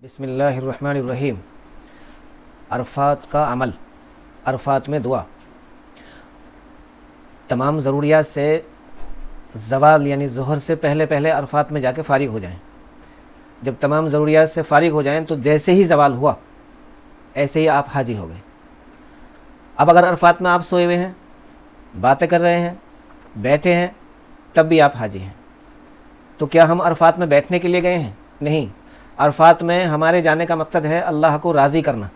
बिस्मिल्लाहिर्रहमानिर्रहीम। अरफात का अमल, अरफात में दुआ। तमाम ज़रूरियात से ज़वाल यानी ज़ोहर से पहले पहले अरफात में जाके फ़ारिग हो जाएं। जब तमाम ज़रूरियात से फ़ारिग हो जाएं तो जैसे ही ज़वाल हुआ ऐसे ही आप हाजी हो गए। अब अगर अरफात में आप सोए हुए हैं, बातें कर रहे हैं, बैठे हैं, तब भी आप हाजी हैं। तो क्या हम अरफात में बैठने के लिए गए हैं? नहीं। अरफात में हमारे जाने का मकसद है अल्लाह को राज़ी करना।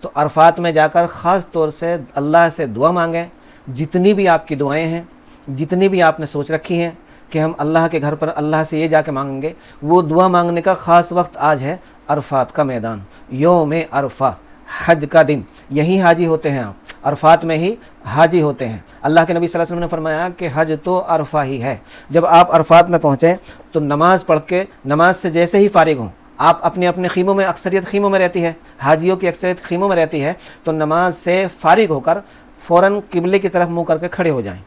तो अरफात में जाकर ख़ास तौर से अल्लाह से दुआ मांगें। जितनी भी आपकी दुआएं हैं, जितनी भी आपने सोच रखी हैं कि हम अल्लाह के घर पर अल्लाह से ये जाके मांगेंगे, वो दुआ मांगने का ख़ास वक्त आज है अरफात का मैदान, योम अरफा, हज का दिन। यहीं हाजी होते हैं आप, अरफात में ही हाजी होते हैं। अल्लाह के नबी सल्लल्लाहु अलैहि वसल्लम ने फरमाया कि हज तो अरफा ही है। जब आप अरफात में पहुँचें तो नमाज़ पढ़ के, नमाज से जैसे ही फ़ारिग हों, आप अपने अपने खीमों में, अक्सरियत खीमों में रहती है, हाजियों की अक्सरियत खीमों में रहती है, तो नमाज से फ़ारिग होकर फ़ौरन किबले की तरफ मुँह करके खड़े हो जाएं।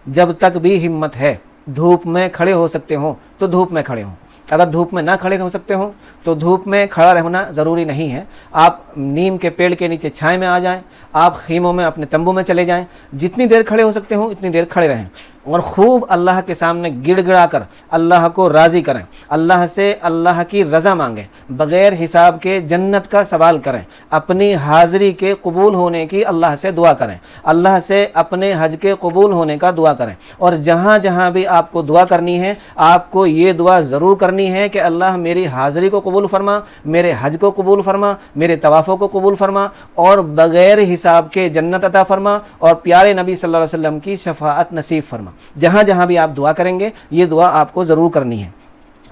जब तक भी हिम्मत है, धूप में खड़े हो सकते हो तो धूप में खड़े हों। अगर धूप में ना खड़े हो सकते हो तो धूप में खड़ा रहना ज़रूरी नहीं है। आप नीम के पेड़ के नीचे छाए में आ जाएं, आप खीमों में, अपने तंबू में चले जाएं। जितनी देर खड़े हो सकते हो इतनी देर खड़े रहें और खूब अल्लाह के सामने गिड़गिड़ा कर अल्लाह को राज़ी करें। अल्लाह से अल्लाह की रज़ा मांगें, बग़ैर हिसाब के जन्नत का सवाल करें, अपनी हाज़िरी के कबूल होने की अल्लाह से दुआ करें, अल्लाह से अपने हज के कबूल होने का दुआ करें। और जहाँ जहाँ भी आपको दुआ करनी है, आपको ये दुआ ज़रूर करनी है कि अल्लाह मेरी हाज़िरी को कबूल फरमा, मेरे हज को कबूल फरमा, मेरे तवाफ़ों को कबूल फरमा और बग़ैर हिसाब के जन्नत अता फरमा और प्यारे नबी सल्लल्लाहु अलैहि वसल्लम की शफ़ाअत नसीब फरमा। जहाँ जहाँ भी आप दुआ करेंगे ये दुआ आपको ज़रूर करनी है।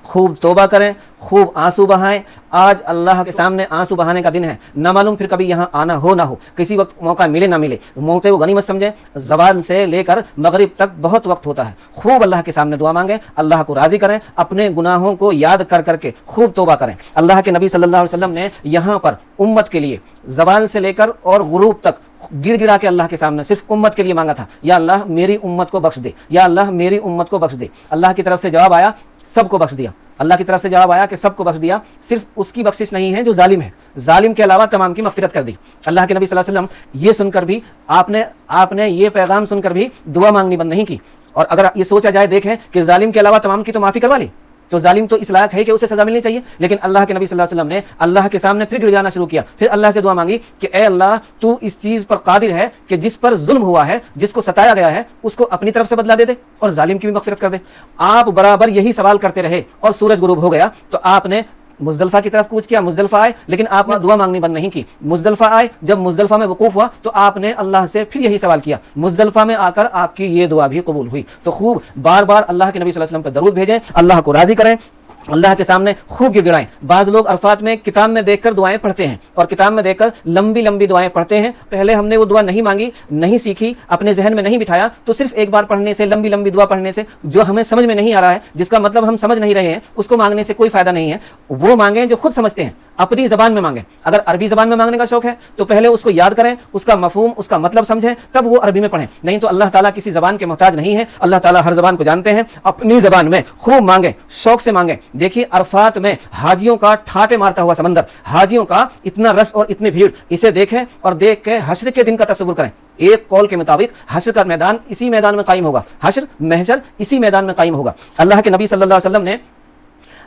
खूब तौबा करें, खूब आंसू बहाएं। आज अल्लाह के सामने आंसू बहाने का दिन है। ना मालूम फिर कभी यहाँ आना हो ना हो, किसी वक्त मौका मिले ना मिले, मौके को गनीमत समझें। ज़वाल से लेकर मगरिब तक बहुत वक्त होता है। खूब अल्लाह के सामने दुआ मांगें, अल्लाह को राज़ी करें, अपने गुनाहों को याद कर करके खूब तौबा करें। अल्लाह के नबी सल्लल्लाहु अलैहि वसल्लम ने यहाँ पर उम्मत के लिए ज़वाल से लेकर और गुरूब तक गिड़गिड़ा के अल्लाह के सामने सिर्फ उम्मत के लिए मांगा था, या अल्लाह मेरी उम्मत को बख्श दे, या अल्लाह मेरी उम्मत को बख्श दे। अल्लाह की तरफ से जवाब आया, सबको बख्श दिया। अल्लाह की तरफ से जवाब आया कि सबको बख्श दिया। सिर्फ उसकी बख्शिश नहीं है जो जालिम है, जालिम के अलावा तमाम की मग़फ़िरत कर दी। अल्लाह के नबी सल्लल्लाहु अलैहि वसल्लम ये सुनकर भी, आपने ये पैगाम सुनकर भी दुआ मांगनी बंद नहीं की। और अगर ये सोचा जाए, देखें कि जालिम के अलावा तमाम की तो माफ़ी करवा ली, तो जालिम तो इस लायक है कि उसे सज़ा मिलनी चाहिए। लेकिन अल्लाह के नबी सल्लल्लाहु अलैहि वसल्लम ने अल्लाह के सामने फिर गिड़गिड़ाना शुरू किया, फिर अल्लाह से दुआ मांगी कि ए अल्लाह, तू इस चीज़ पर कादिर है कि जिस पर जुल्म हुआ है, जिसको सताया गया है, उसको अपनी तरफ से बदला दे दे और जालिम की भी मग़फ़िरत कर दे। आप बराबर यही सवाल करते रहे और सूरज गुरूब हो गया तो आपने मुज़दलिफ़ा की तरफ कूच किया, मुज़दलिफ़ा आए, लेकिन आपने दुआ मांगनी बंद नहीं की। मुज़दलिफ़ा आए, जब मुज़दलिफ़ा में वक़ूफ़ हुआ तो आपने अल्लाह से फिर यही सवाल किया। मुज़दलिफ़ा में आकर आपकी ये दुआ भी कबूल हुई। तो खूब बार बार अल्लाह के नबी सल्लल्लाहु अलैहि वसल्लम पर दरूद भेजें, अल्लाह को राज़ी करें, अल्लाह के सामने खूब गिड़गिड़ाएं। बाज़ लोग अरफात में किताब में देखकर दुआएं पढ़ते हैं और किताब में देखकर लंबी लंबी दुआएं पढ़ते हैं। पहले हमने वो दुआ नहीं मांगी, नहीं सीखी, अपने जहन में नहीं बिठाया, तो सिर्फ एक बार पढ़ने से, लंबी लंबी दुआ पढ़ने से, जो हमें समझ में नहीं आ रहा है, जिसका मतलब हम समझ नहीं रहे हैं, उसको मांगने से कोई फ़ायदा नहीं है। वो मांगें जो खुद समझते हैं, अपनी ज़बान में मांगें। अगर अरबी ज़बान में मांगने का शौक़ है तो पहले उसको याद करें, उसका मफ़हूम, उसका मतलब समझें, तब वो अरबी में पढ़ें। नहीं तो अल्लाह ताला किसी ज़बान के मोहताज नहीं है, अल्लाह ताला हर ज़बान को जानते हैं। अपनी ज़बान में खूब मांगें, शौक़ से मांगें। देखिए अरफात में हाजियों का ठाटे मारता हुआ समंदर, हाजियों का इतना रश और इतनी भीड़, इसे देखें और देख के हश्र के दिन का तस्वुर करें। एक कौल के मुताबिक हश्र का मैदान इसी मैदान में कायम होगा, हश्र महशर इसी मैदान में कायम होगा। अल्लाह के नबी सल्लल्लाहु अलैहि वसल्लम ने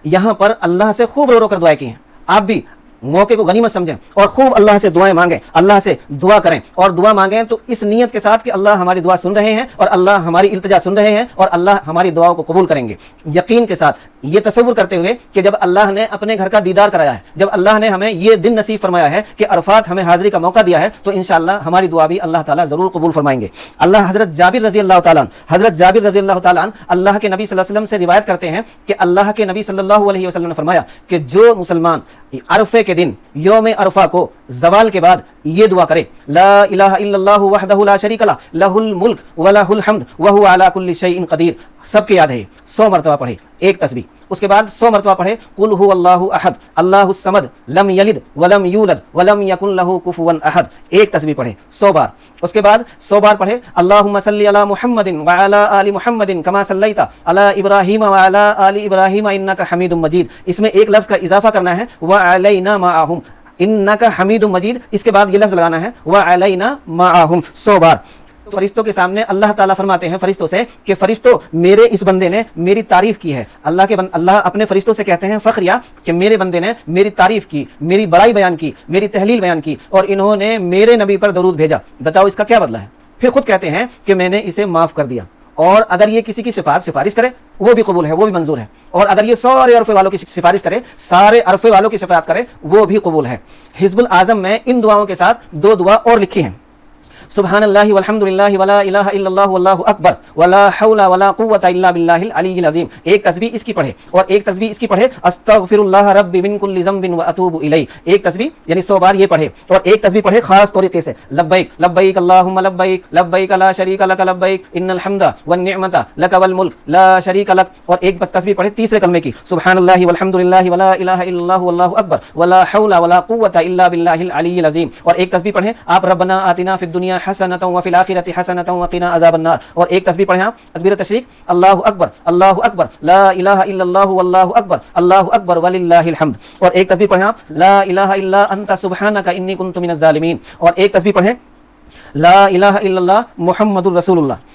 यहाँ पर अल्लाह से खूब रो रो कर दुआएं की हैं। आप भी मौके को गनीमत समझें और खूब अल्लाह से दुआएं मांगें, अल्लाह से दुआ करें। और दुआ मांगें तो इस नीयत के साथ कि अल्लाह हमारी दुआ सुन रहे हैं और अल्लाह हमारी इल्तिजा सुन रहे हैं और अल्लाह हमारी दुआओं को कबूल करेंगे। यकीन के साथ ये तसव्वुर करते हुए कि जब अल्लाह ने अपने घर का दीदार कराया है, जब अल्लाह ने हमें ये दिन नसीब फरमाया है कि अरफात हमें हाज़िरी का मौका दिया है, तो इंशाअल्लाह हमारी दुआ भी अल्लाह ताला ज़रूर कबूल फरमाएंगे। हज़रत जाबिर रज़ी अल्लाह ताला अल्लाह के नबी सल्लल्लाहु अलैहि वसल्लम से रिवायत करते हैं कि अल्लाह के नबी सल्लल्लाहु अलैहि वसल्लम ने फरमाया कि जो मुसलमान अरफे के दिन, यौम अरफा को, ज़वाल के बाद ये दुआ करे, ला इलाहा इल्लल्लाहु वहदहु ला शरीका लह, लहुल मुल्क व लहुल हम्द व हुवा अला कुल्लि शैइन क़दीर। سب کی یاد ہے 100 مرتبہ پڑھے ایک تسبیح. اس کے بعد 100 مرتبہ پڑھے قل هو اللہ احد اللہ الصمد لم یلد ولم یولد ولم یکن لہ کفوا احد ایک تسبیح پڑھے 100 بار. اس کے بعد 100 بار پڑھے اللہم صلی علی محمد وعلی آل محمد کما صلیت علی ابراہیم وعلی آل ابراہیم انک حمید مجید. اس میں ایک لفظ کا اضافہ کرنا ہے وعلینا معہم انک حمید مجید. اس کے بعد یہ لفظ لگانا ہے وعلینا معہم 100 بار. فرشتوں کے سامنے اللہ تعالیٰ فرماتے ہیں فرشتوں سے کہ فرشتوں میرے اس بندے نے میری تعریف کی ہے. اللہ اپنے فرشتوں سے کہتے ہیں فخریہ کہ میرے بندے نے میری تعریف کی, میری بڑائی بیان کی, میری تحلیل بیان کی اور انہوں نے میرے نبی پر درود بھیجا. بتاؤ اس کا کیا بدلہ ہے؟ پھر خود کہتے ہیں کہ میں نے اسے معاف کر دیا. اور اگر یہ کسی کی سفارش کرے وہ بھی قبول ہے, وہ بھی منظور ہے. اور اگر یہ سارے عرفے والوں کی سفارش کرے, سارے عرفے والوں کی شفاعت کرے, وہ بھی قبول ہے. حزب الاعظم میں ان دعاؤں کے ساتھ 2 دعا اور لکھی ہیں. سبحان اللہ والحمد للہ ولا الہ الا اللہ واللہ اکبر ولا حول ولا قوۃ الا باللہ العلی العظیم. ایک تسبیح اس کی پڑھے اور ایک تسبیح اس کی پڑھے استغفر اللہ ربی من کل ذنب واتوب الیہ. ایک تسبیح یعنی 100 بار یہ پڑھے اور ایک تسبیح پڑھے خاص طریقے سے لبیک لبیک اللہم لبیک لبیک لا شریک لک لبیک ان الحمد والنعمت لک والملک لا شریک لک. اور ایک تسبیح پڑھے تیسرے کلمے کی سبحان اللہ والحمد للہ ولا الہ الا اللہ واللہ اکبر ولا حول ولا قوۃ الا باللہ العلی العظیم. اور ایک تسبیح پڑھے آپ ربنا آتنا فی الدنیا حسنۃ وفی الآخرۃ حسنۃ وقنا عذاب النار. اور ایک تسبیح پڑھیں آپ تکبیر تشریق اللہ اکبر لا الہ الا اللہ واللہ اکبر وللہ الحمد. اور ایک تسبیح پڑھیں آپ لا الہ الا انت سبحانک انی کنت من الظالمین. اور ایک تسبیح پڑھیں لا الہ الا اللہ محمد الرسول اللہ.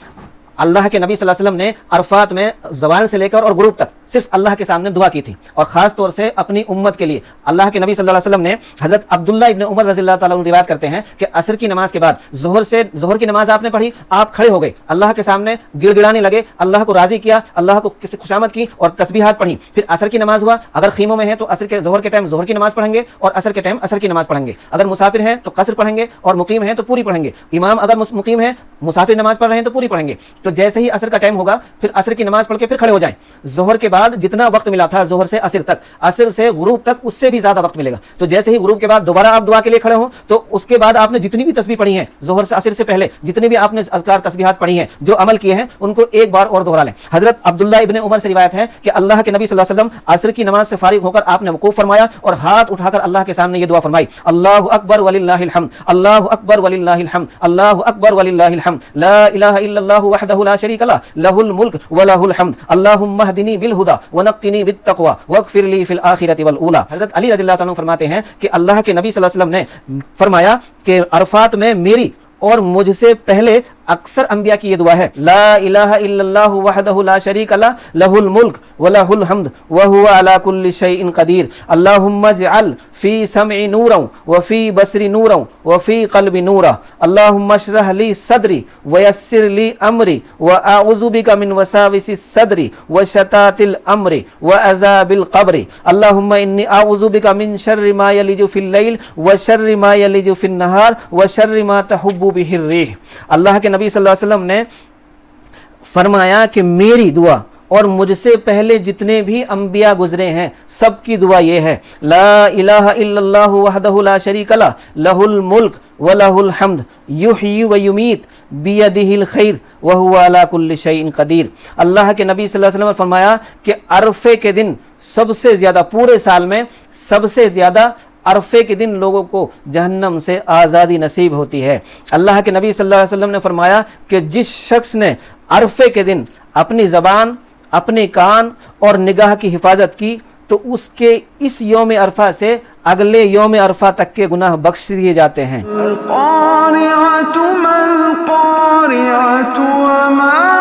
اللہ کے نبی صلی اللہ علیہ وسلم نے عرفات میں زوال سے لے کر اور غروب تک صرف اللہ کے سامنے دعا کی تھی اور خاص طور سے اپنی امت کے لیے. اللہ کے نبی صلی اللہ علیہ وسلم نے حضرت عبداللہ ابن عمر رضی اللہ تعالیٰ عنہ روایت کرتے ہیں کہ عصر کی نماز کے بعد ظہر کی نماز آپ نے پڑھی, آپ کھڑے ہو گئے, اللہ کے سامنے گڑ گڑانے لگے, اللہ کو راضی کیا, اللہ کو خوشامد کی اور تسبیحات پڑھی. پھر عصر کی نماز ہوا, اگر خیموں میں ہیں تو ظہر کے ٹائم ظہر کی نماز پڑھیں گے اور عصر کے ٹائم عصر کی نماز پڑھیں گے. اگر مسافر ہیں تو قصر پڑھیں گے اور مقیم ہیں تو پوری پڑھیں گے. امام اگر مقیم ہے مسافر نماز پڑھ رہے ہیں تو پوری پڑھیں گے. تو جیسے ہی عصر کا ٹائم ہوگا پھر عصر کی نماز پڑھ کے پھر کھڑے ہو جائیں. ظہر کے بعد جتنا وقت ملا تھا ظہر سے عصر تک, عصر سے غروب تک اس سے بھی زیادہ وقت ملے گا. تو جیسے ہی غروب کے بعد دوبارہ آپ دعا کے لیے کھڑے ہوں تو اس کے بعد آپ نے جتنی بھی تسبیح پڑھی ہیں ظہر سے عصر سے پہلے, جتنی بھی آپ نے اذکار تسبیحات پڑھی ہیں, جو عمل کیے ہیں, ان کو ایک بار اور دوہرا لیں. حضرت عبداللہ ابن عمر سے روایت ہے کہ اللہ کے نبی صلی اللہ علیہ وسلم عصر کی نماز سے فارغ ہو کر آپ نے وقوف فرمایا اور ہاتھ اٹھا کر اللہ کے سامنے یہ دعا فرمائی اللہ اکبر وللہ الحمد اللہ اکبر وللہ الحمد اللہ اکبر وللہ الحمد لا الہ الا اللہ وحدہ لا شریک لہ لہ الملک ولہ الحمد اللہم اہدنی بالہدی ونقنی بالتقوی واغفر لی فی الآخرۃ والأولی. حضرت علی رضی اللہ تعالیٰ عنہ فرماتے ہیں کہ اللہ کے نبی صلی اللہ علیہ وسلم نے فرمایا کہ عرفات میں میری اور مجھ سے پہلے اکثر انبیاء کی یہ دعا ہے لا الہ الا اللہ وحدہ لا شریک لہ لہ الملک ولہ الحمد وہو علی کل شیء قدیر اللہم اجعل فی سمعی نورا وفی بصری نورا وفی قلبی نورا اللہم اشرح لی صدری ویسر لی امری واعوذ بک من وساوس الصدر وشتات الامر وعذاب القبر اللہم انی اعوذ بک من شر ما یلج فی اللیل وشر ما یلج فی النہار وشر ما تحب بہ الریح. اللہ کے نبی صلی اللہ علیہ وسلم نے فرمایا کہ میری دعا اور مجھ سے پہلے جتنے بھی انبیاء گزرے ہیں سب کی دعا یہ ہے لا الہ الا اللہ وحدہ لا شریک لہ لہ الملک ولہ الحمد یحیی و یمیت بیدہ الخیر وہو علی کل شیء قدیر. اللہ کے نبی صلی اللہ علیہ وسلم نے فرمایا کہ عرفے کے دن سب سے زیادہ, پورے سال میں سب سے زیادہ عرفے کے دن لوگوں کو جہنم سے آزادی نصیب ہوتی ہے. اللہ کے نبی صلی اللہ علیہ وسلم نے فرمایا کہ جس شخص نے عرفے کے دن اپنی زبان, اپنے کان اور نگاہ کی حفاظت کی تو اس کے اس یوم عرفہ سے اگلے یوم عرفہ تک کے گناہ بخش دیے جاتے ہیں. القارعۃ ما القارعۃ وما